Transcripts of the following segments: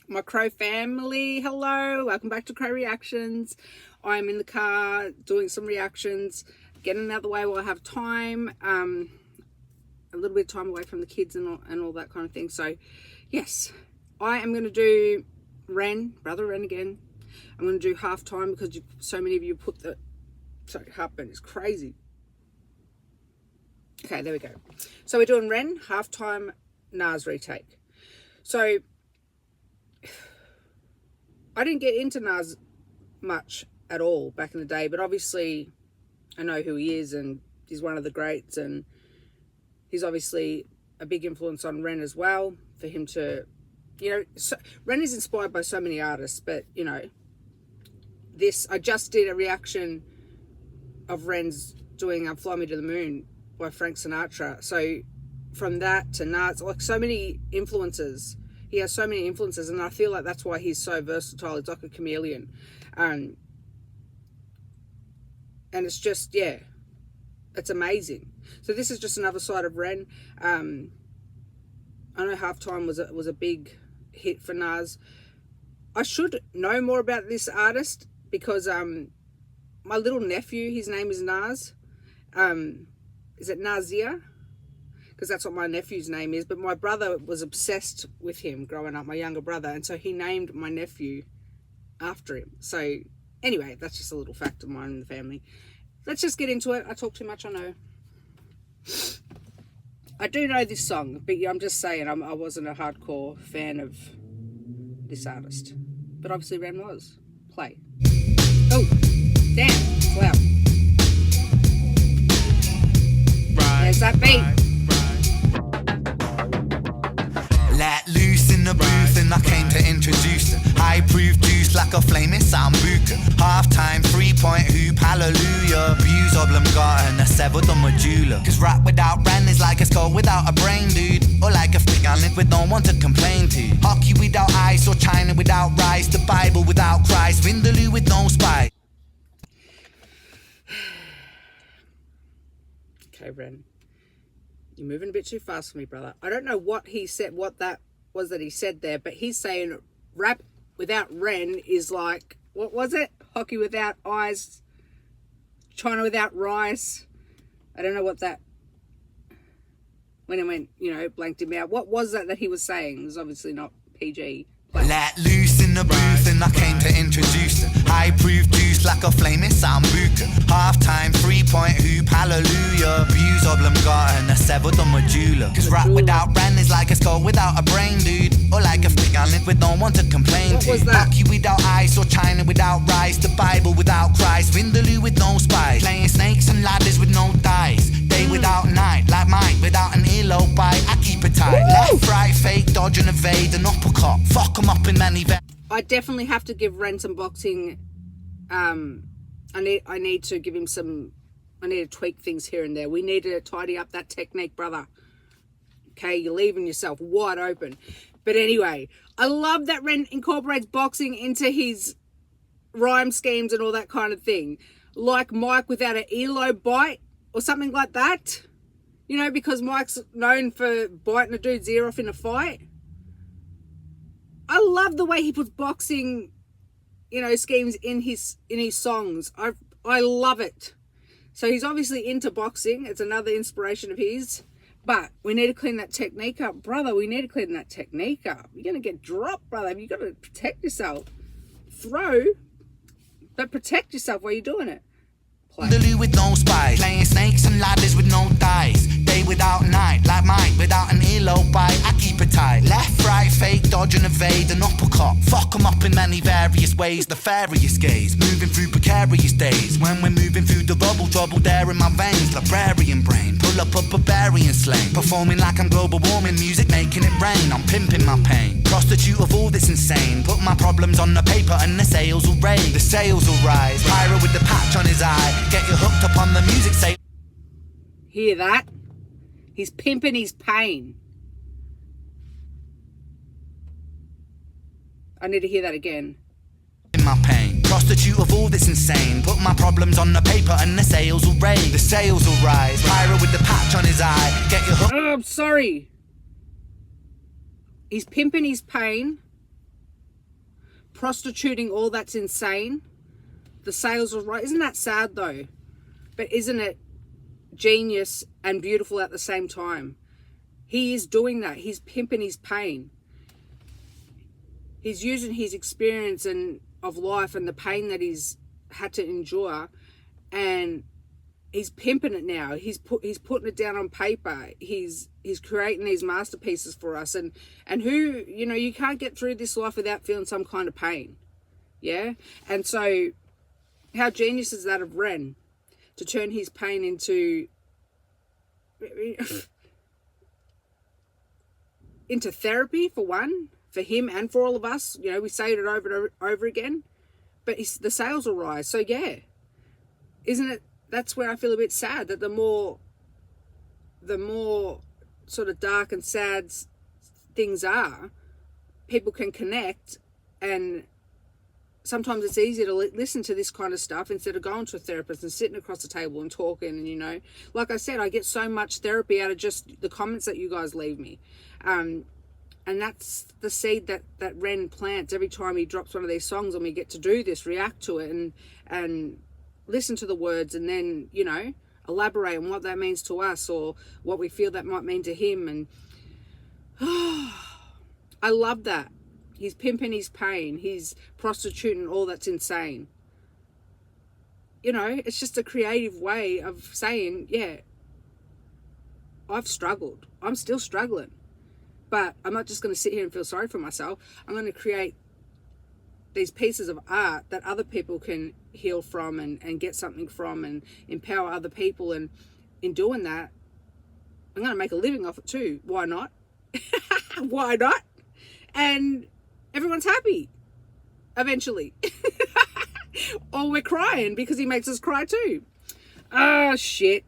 My Crow family, hello, welcome back to Crow Reactions. I'm in the car doing some reactions, getting out of the way while I have time, a little bit of time away from the kids and all that kind of thing. So yes, I am going to do REN, Brother REN again. I'm going to do halftime because so many of you put the, sorry, heartburn is crazy. Okay, there we go. So we're doing REN, halftime, Nas Retake. So I didn't get into Nas much at all back in the day, but obviously I know who he is and he's one of the greats, and he's obviously a big influence on REN as well for him to, you know, REN is inspired by so many artists, but you know, I just did a reaction of REN's doing Fly Me to the Moon by Frank Sinatra. So from that to Nas, like so many influences. He has so many influences, and I feel like that's why he's so versatile. He's like a chameleon. And it's just, yeah, it's amazing. So this is just another side of REN. I know Halftime was a big hit for Nas. I should know more about this artist because my little nephew, his name is Nas. Is it Nazir? Because that's what my nephew's name is. But my brother was obsessed with him growing up, my younger brother, and so he named my nephew after him. So anyway, that's just a little fact of mine in the family. Let's just get into it. I talk too much, I know. I do know this song, but I'm just saying I wasn't a hardcore fan of this artist. But obviously REN was. Play. Oh, damn, it's loud. There's that beat. Let loose in the booth and I came to introduce them. High-proof juice like a flaming sambuca. Half-time, 3-point hoop, hallelujah. Views oblongata and I severed the medulla. Cause rap without REN is like a skull without a brain, dude. Or like a fig island with no one to complain to. Hockey without ice or China without rice. The Bible without Christ. Vindaloo with no spice. Okay, REN. You're moving a bit too fast for me, brother. I don't know what he said, what that was that he said there, but he's saying rap without REN is like, what was it? Hockey without ice, China without rice. I don't know what that, when it went, you know, blanked him out. What was that he was saying? It was obviously not PG. Let loose in the booth and I came to introduce them. High-proof juice like a flaming sambuca. Half-time, 3-point hoop, hallelujah. Views oblongata and I severed the medulla. Cause rap without REN is like a skull without a brain, dude. Or like a fig island with no one to complain to. Hockey without ice or China without rice. The Bible without Christ. Vindaloo with no spice. Playing snakes and ladders with no dice. Day without night, like Mike without an earlobe bite. I keep it tight. Left, right, fake, dodge and evade, an uppercut. Fuck 'em up in many I definitely have to give REN some boxing. I need to give him some. I need to tweak things here and there. We need to tidy up that technique, brother. Okay, you're leaving yourself wide open. But anyway, I love that REN incorporates boxing into his rhyme schemes and all that kind of thing. Like Mike without an earlobe bite or something like that. You know, because Mike's known for biting a dude's ear off in a fight. I love the way he puts boxing, you know, schemes in his songs. I love it. So he's obviously into boxing. It's another inspiration of his. But we need to clean that technique up. Brother, we need to clean that technique up. You're going to get dropped, brother. You've got to protect yourself. Throw, but protect yourself while you're doing it. Play. With no spice. Playing snakes and ladders with no dice. Day without night, like Mike without an earlobe bite. I keep it tight. Left, right, fake, dodge and evade, an uppercut. Fuck 'em up in many various ways. The fairyest gaze, moving through precarious days. When we're moving through the rubble, trouble there in my veins. Librarian brain, pull up a barbarian slang. Performing like I'm global warming, music making it rain. I'm pimping my pain. Prostitute of all that's insane. Put my problems on the paper and the sales will raise. The sales will rise. Pyro with the patch on his eye. Get you hooked up on the music, say. Hear that? He's pimping his pain. I need to hear that again. In my pain. Prostitute of all that's insane. Put my problems on the paper and the sales will raise. The sales will rise. Pyro with the patch on his eye. Get you hooked. Oh, I'm sorry. He's pimping his pain. prostituting all that's insane. The sales are right. Isn't that sad though? But isn't it genius and beautiful at the same time? He is doing that. He's pimping his pain. He's using his experience and of life and the pain that he's had to endure, and he's pimping it now. He's putting it down on paper. He's creating these masterpieces for us. And who, you know, you can't get through this life without feeling some kind of pain. Yeah? And so how genius is that of REN to turn his pain into therapy, for one, for him and for all of us. You know, we say it over and over again, but the sales will rise. So yeah, isn't it? That's where I feel a bit sad, that the more sort of dark and sad things are, people can connect. And sometimes it's easier to listen to this kind of stuff instead of going to a therapist and sitting across the table and talking. And, you know, like I said, I get so much therapy out of just the comments that you guys leave me. And that's the seed that REN plants every time he drops one of these songs, and we get to do this, react to it and listen to the words, and then, you know, elaborate on what that means to us or what we feel that might mean to him. And I love that. He's pimping his pain. He's prostituting all that's insane. You know, it's just a creative way of saying, yeah, I've struggled. I'm still struggling. But I'm not just going to sit here and feel sorry for myself. I'm going to create these pieces of art that other people can heal from and get something from and empower other people. And in doing that, I'm going to make a living off it too. Why not? Why not? And everyone's happy eventually. Or we're crying because he makes us cry too. Oh, shit.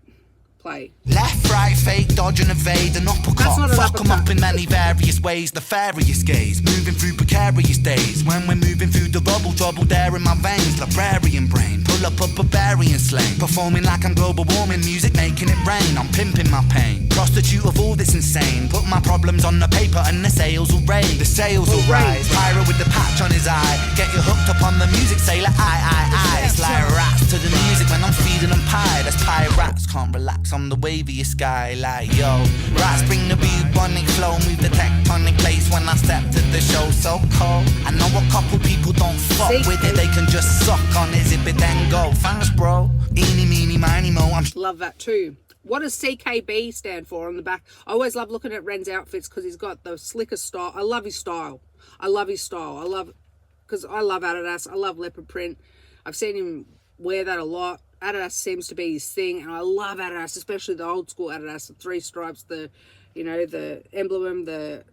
Play. Left, right, fake, dodge and evade, an uppercut. Fuck them up in many various ways, nefarious gaze. Moving through precarious days. When we're moving through the rubble, trouble there in my veins. Librarian brain, pull up a barbarian slang. Performing like I'm global warming, music making it rain. I'm pimping my pain. Prostitute of all this insane. Put my problems on the paper and the sales will raise. The sales will rise. Pyro with the patch on his eye. Get you hooked up on the music, say like I. It's like rats to the music when I'm feeding them pie. That's pirates, can't relax on the waviest guy. Like yo, rats bring the bubonic flow, move the tectonic place when I step to the show. So cold. I know a couple people don't fuck with it, they can just suck on it, zip it then go. Thanks bro. Eeny meeny miny mo. Love that too. What does CKB stand for on the back? I always love looking at REN's outfits because he's got the slicker style. I love his style. Because I love Adidas. I love leopard print. I've seen him wear that a lot. Adidas seems to be his thing, and I love Adidas, especially the old school Adidas, the three stripes, the emblem, the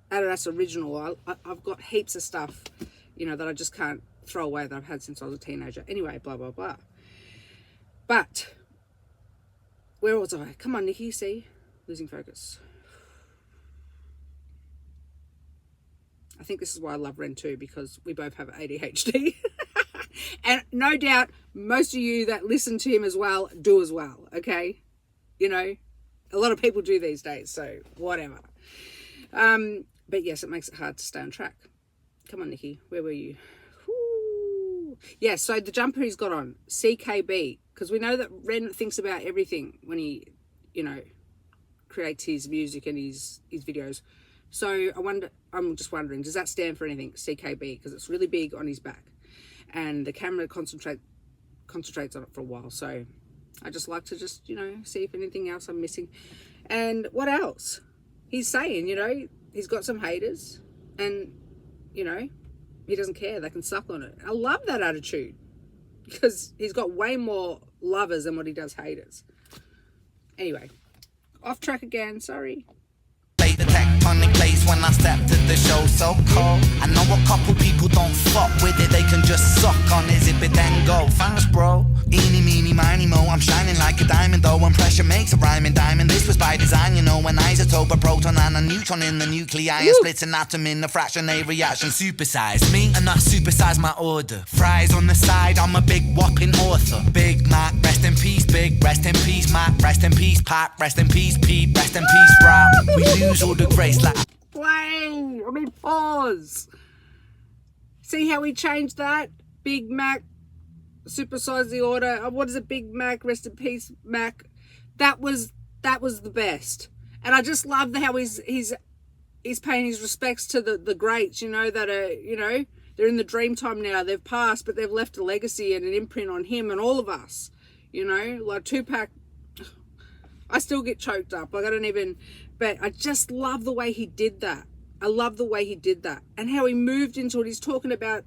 Adidas original. I've got heaps of stuff, that I just can't throw away that I've had since I was a teenager. Anyway, blah, blah, blah. But where was I? Come on, Nikki, see? Losing focus. I think this is why I love REN too, because we both have ADHD. And no doubt most of you that listen to him as well do as well, okay? A lot of people do these days, so whatever. But yes, it makes it hard to stay on track. Come on, Nikki, where were you? Woo. Yeah, so the jumper he's got on, CKB, because we know that REN thinks about everything when he, creates his music and his videos. So I'm just wondering, does that stand for anything, CKB? Because it's really big on his back. And the camera concentrates on it for a while. So I just like to see if anything else I'm missing. And what else? He's saying, he's got some haters and, he doesn't care. They can suck on it. I love that attitude because he's got way more lovers than what he does haters. Anyway, off track again. Sorry. The tectonic place when I step to the show, so cold. I know a couple people don't fuck with it, they can just suck on it, zip it then go. Thanks bro. Eeny meeny miny mo, I'm shining like a diamond though. When pressure makes a rhyming diamond, this was by design, when isotope a proton and a neutron in the nuclei and splits an atom in a fraction, a reaction supersize me and not supersize my order. Fries on the side, I'm a big whopping author. Big Mac, rest in peace, big, rest in peace, Mac, rest in peace, Pat, rest in peace, Pete, rest in peace, rap. We lose all the grace like play. Pause. See how we changed that? Big Mac, supersize the order. What is it? Big Mac, rest in peace, Mac. That was the best. And I just love how he's paying his respects to the greats, you know, that are, you know, they're in the dream time now. They've passed, but they've left a legacy and an imprint on him and all of us. You know, like Tupac, I still get choked up. Like, I don't even, but I just love the way he did that. I love the way he did that and how he moved into it. He's talking about,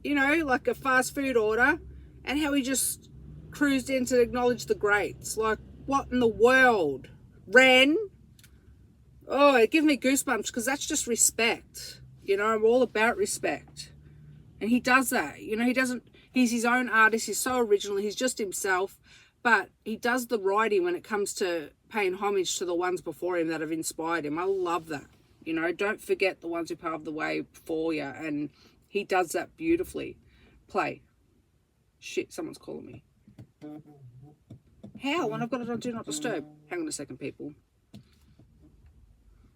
you know, like a fast food order and how he just cruised in to acknowledge the greats. Like, what in the world? REN? Oh, it gives me goosebumps because that's just respect. You know, I'm all about respect. And he does that. You know, he's his own artist. He's so original. He's just himself. But he does the writing when it comes to paying homage to the ones before him that have inspired him. I love that. You know, don't forget the ones who paved the way for you. And he does that beautifully. Play. Shit, someone's calling me. How? When I've got it on Do Not Disturb. Hang on a second, people.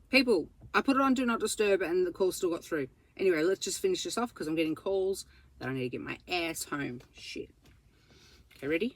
People, I put it on Do Not Disturb and the call still got through. Anyway, let's just finish this off because I'm getting calls that I need to get my ass home. Shit. Okay, ready?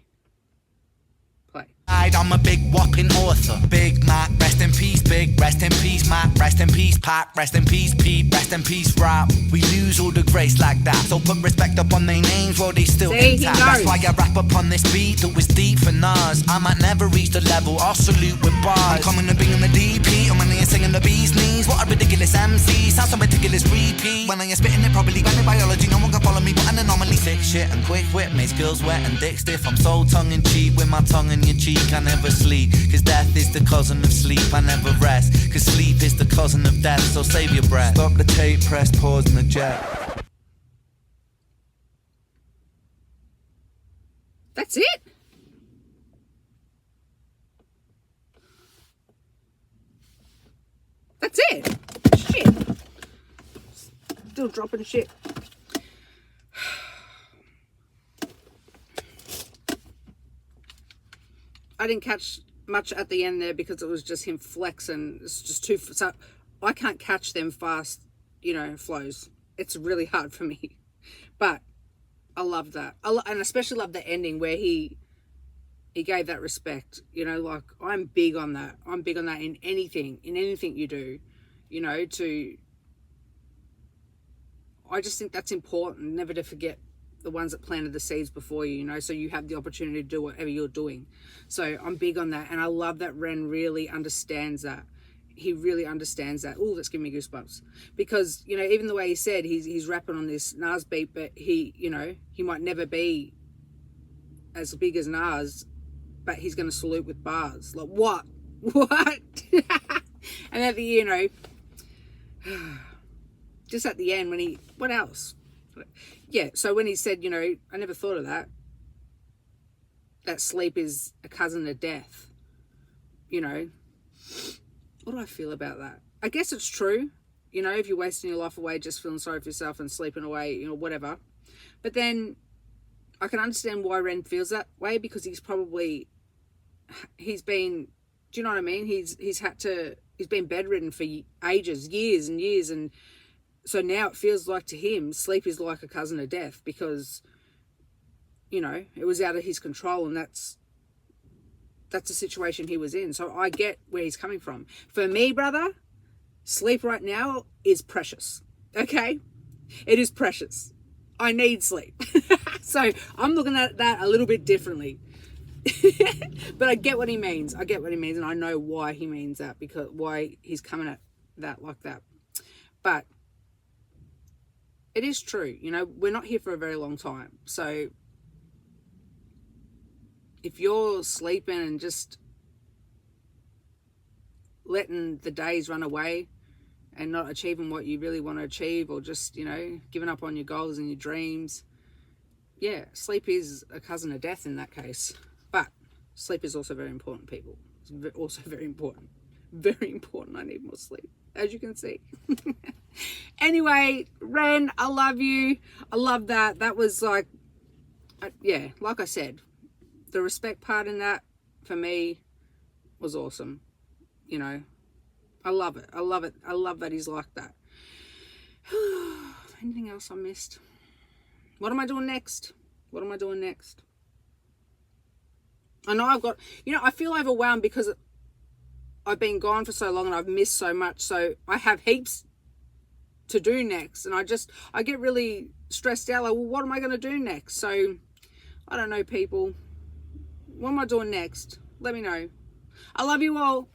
Play. I'm a big whopping author. Big Mac, rest in peace, Big. Rest in peace, Mac. Rest in peace, Pac. Rest in peace, Pete. Rest in peace, rap. We lose all the grace like that. So put respect up on their names while they still intact. That's why I rap up on this beat that was deep for Nas. I might never reach the level. I'll salute with bars. I'm coming to bring in the DP. I'm in here singing the bee's knees. What a ridiculous MC. Sounds so ridiculous repeat. When I ain't spitting it properly, when in biology, no one can follow me. But an anomaly, thick shit and quick wit makes girls wet and dick stiff. I'm so tongue in cheek with my tongue in your cheek. I never sleep, cause death is the cousin of sleep. I never rest, cause sleep is the cousin of death. So save your breath. Stop the tape, press pause and eject. That's it? That's it? Shit. Still dropping shit. I didn't catch much at the end there because it was just him flexing. It's just too, so I can't catch them fast, you know, flows. It's really hard for me, but I love that. And especially love the ending where he gave that respect, you know, like I'm big on that. I'm big on that in anything you do, you know, I just think that's important, never to forget the ones that planted the seeds before you, you know, so you have the opportunity to do whatever you're doing. So I'm big on that. And I love that REN really understands that. He really understands that. Oh, that's giving me goosebumps. Because, you know, even the way he said he's rapping on this Nas beat, but he, you know, he might never be as big as Nas, but he's going to salute with bars. Like, what? What? And at the, you know, just at the end when what else? Yeah, so when he said, you know, I never thought of that sleep is a cousin of death, you know, what do I feel about that? I guess it's true, you know, if you're wasting your life away just feeling sorry for yourself and sleeping away, you know, whatever. But then I can understand why REN feels that way, because he's been, do you know what I mean? He's been bedridden for ages, years and years, and so now it feels like to him, sleep is like a cousin of death because, you know, it was out of his control, and that's the situation he was in. So I get where he's coming from. For me, brother, sleep right now is precious. Okay? It is precious. I need sleep. So I'm looking at that a little bit differently. But I get what he means. And I know why he means that, because why he's coming at that like that. But it is true, you know, we're not here for a very long time. So if you're sleeping and just letting the days run away and not achieving what you really want to achieve, or just, you know, giving up on your goals and your dreams, yeah, sleep is a cousin of death in that case. But sleep is also very important, people. It's also very important. Very important. I need more sleep, as you can see. Anyway, REN, I love you. I love that. That was like, yeah, like I said, the respect part in that for me was awesome. You know, I love it. I love it. I love that he's like that. And anything else I missed? What am I doing next? What am I doing next? I know I've got, I feel overwhelmed because I've been gone for so long and I've missed so much. So I have heaps to do next. And I get really stressed out. Like, well, what am I going to do next? So I don't know, people. What am I doing next? Let me know. I love you all.